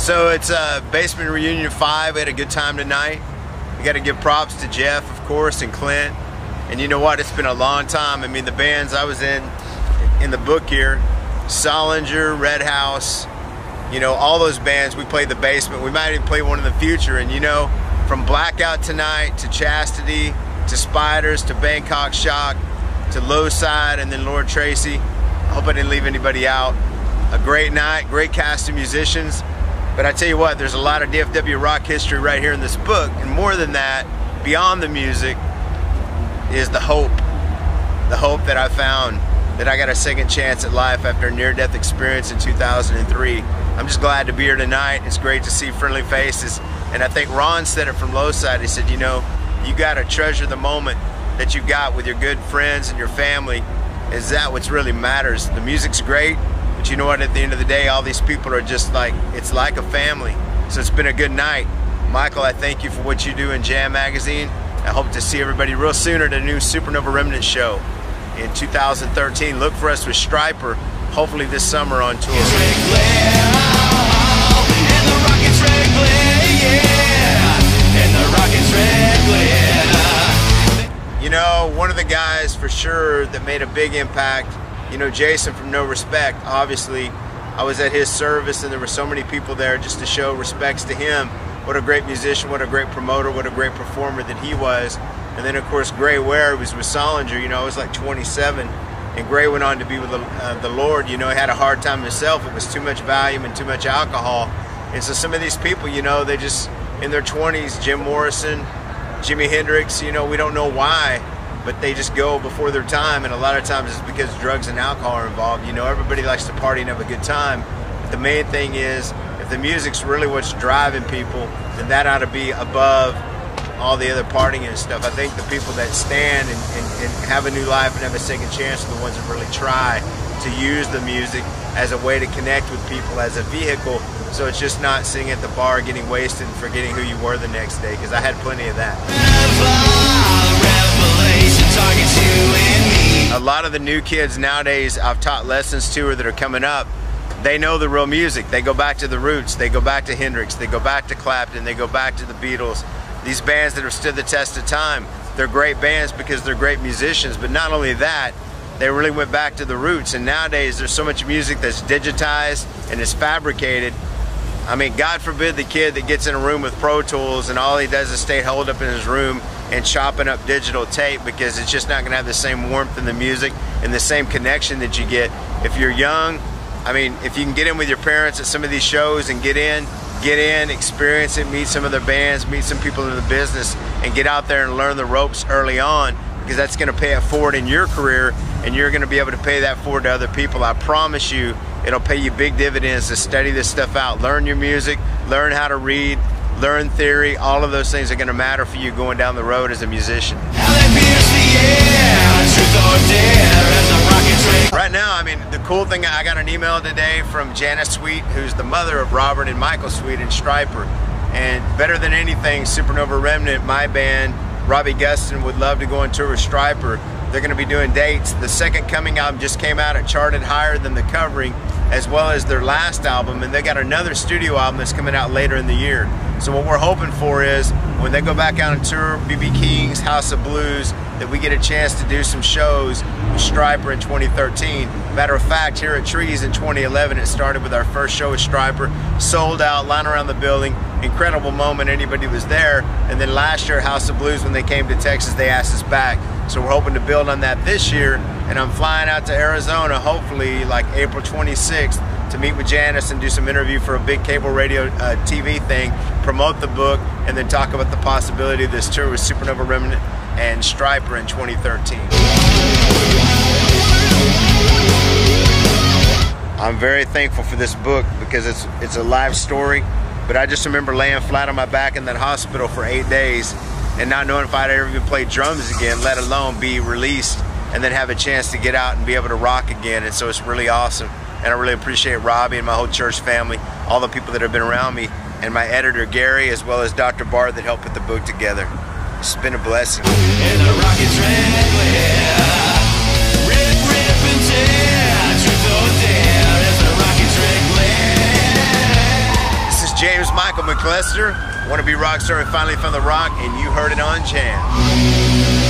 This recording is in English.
So it's Basement Reunion 5. We had a good time tonight. We got to give props to Jeff, of course, and Clint. And you know what? It's been a long time. I mean, the bands I was in the book here, Solinger, Red House, you know, all those bands, we played the basement. We might even play one in the future. And you know, from Blackout Tonight to Chastity to Spiders to Bangkok Shock to Low Side and then Lord Tracy. I hope I didn't leave anybody out. A great night, great cast of musicians. But I tell you what, there's a lot of DFW rock history right here in this book. And more than that, beyond the music, is the hope. The hope that I found that I got a second chance at life after a near-death experience in 2003. I'm just glad to be here tonight. It's great to see friendly faces. And I think Ron said it from Low Side. He said, you know, you got to treasure the moment that you got with your good friends and your family. Is that what really matters? The music's great. But you know what, at the end of the day, all these people are just like, it's like a family. So it's been a good night. Michael, I thank you for what you do in Jam Magazine. I hope to see everybody real soon at a new Supernova Remnant show in 2013. Look for us with Stryper, hopefully this summer on tour. You know, one of the guys for sure that made a big impact, you know, Jason from No Respect. Obviously, I was at his service and there were so many people there just to show respects to him. What a great musician, what a great promoter, what a great performer that he was. And then, of course, Gray Ware was with Solinger. You know, I was like 27, and Gray went on to be with the Lord. You know, he had a hard time himself. It was too much Valium and too much alcohol. And so some of these people, you know, they just, in their 20s, Jim Morrison, Jimi Hendrix, you know, we don't know why, but they just go before their time, and a lot of times it's because drugs and alcohol are involved. You know, everybody likes to party and have a good time, but the main thing is, if the music's really what's driving people, then that ought to be above all the other partying and stuff. I think the people that stand and have a new life and have a second chance are the ones that really try to use the music as a way to connect with people, as a vehicle, so it's just not sitting at the bar getting wasted and forgetting who you were the next day, because I had plenty of that. A lot of the new kids nowadays I've taught lessons to or that are coming up, they know the real music. They go back to the roots. They go back to Hendrix. They go back to Clapton. They go back to the Beatles. These bands that have stood the test of time, they're great bands because they're great musicians, but not only that, they really went back to the roots. And nowadays there's so much music that's digitized and is fabricated. I mean, God forbid the kid that gets in a room with Pro Tools and all he does is stay holed up in his room and chopping up digital tape, because it's just not gonna have the same warmth in the music and the same connection that you get if you're young. I mean, if you can get in with your parents at some of these shows and get in, experience it, meet some of their bands, meet some people in the business, and get out there and learn the ropes early on, because that's gonna pay it forward in your career, and you're gonna be able to pay that forward to other people. I promise you, it'll pay you big dividends to study this stuff out. Learn your music, learn how to read, learn theory. All of those things are gonna matter for you going down the road as a musician. Right now, I mean, the cool thing, I got an email today from Janice Sweet, who's the mother of Robert and Michael Sweet and Stryper. And better than anything, Supernova Remnant, my band, Robbie Gustin, would love to go on tour with Stryper. They're going to be doing dates. The Second Coming album just came out. It charted higher than The Covering, as well as their last album. And they got another studio album that's coming out later in the year. So what we're hoping for is, when they go back out on tour, B.B. King's House of Blues, that we get a chance to do some shows with Stryper in 2013. Matter of fact, here at Trees in 2011, it started with our first show with Stryper, sold out, line around the building, incredible moment, anybody was there. And then last year, House of Blues, when they came to Texas, they asked us back. So we're hoping to build on that this year, and I'm flying out to Arizona, hopefully like April 26th, to meet with Janice and do some interview for a big cable radio TV thing, promote the book, and then talk about the possibility of this tour with Supernova Remnant and Stryper in 2013. I'm very thankful for this book because it's a live story, but I just remember laying flat on my back in that hospital for 8 days and not knowing if I'd ever even play drums again, let alone be released and then have a chance to get out and be able to rock again. And so it's really awesome. And I really appreciate Robbie and my whole church family, all the people that have been around me, and my editor Gary, as well as Dr. Bart that helped put the book together. It's been a blessing. And the rocket's red glare, red ribbons, truth or dare, as the rocket's red glare. This is McLester. Want to be Rockstar, we finally found the rock, and you heard it on Jam.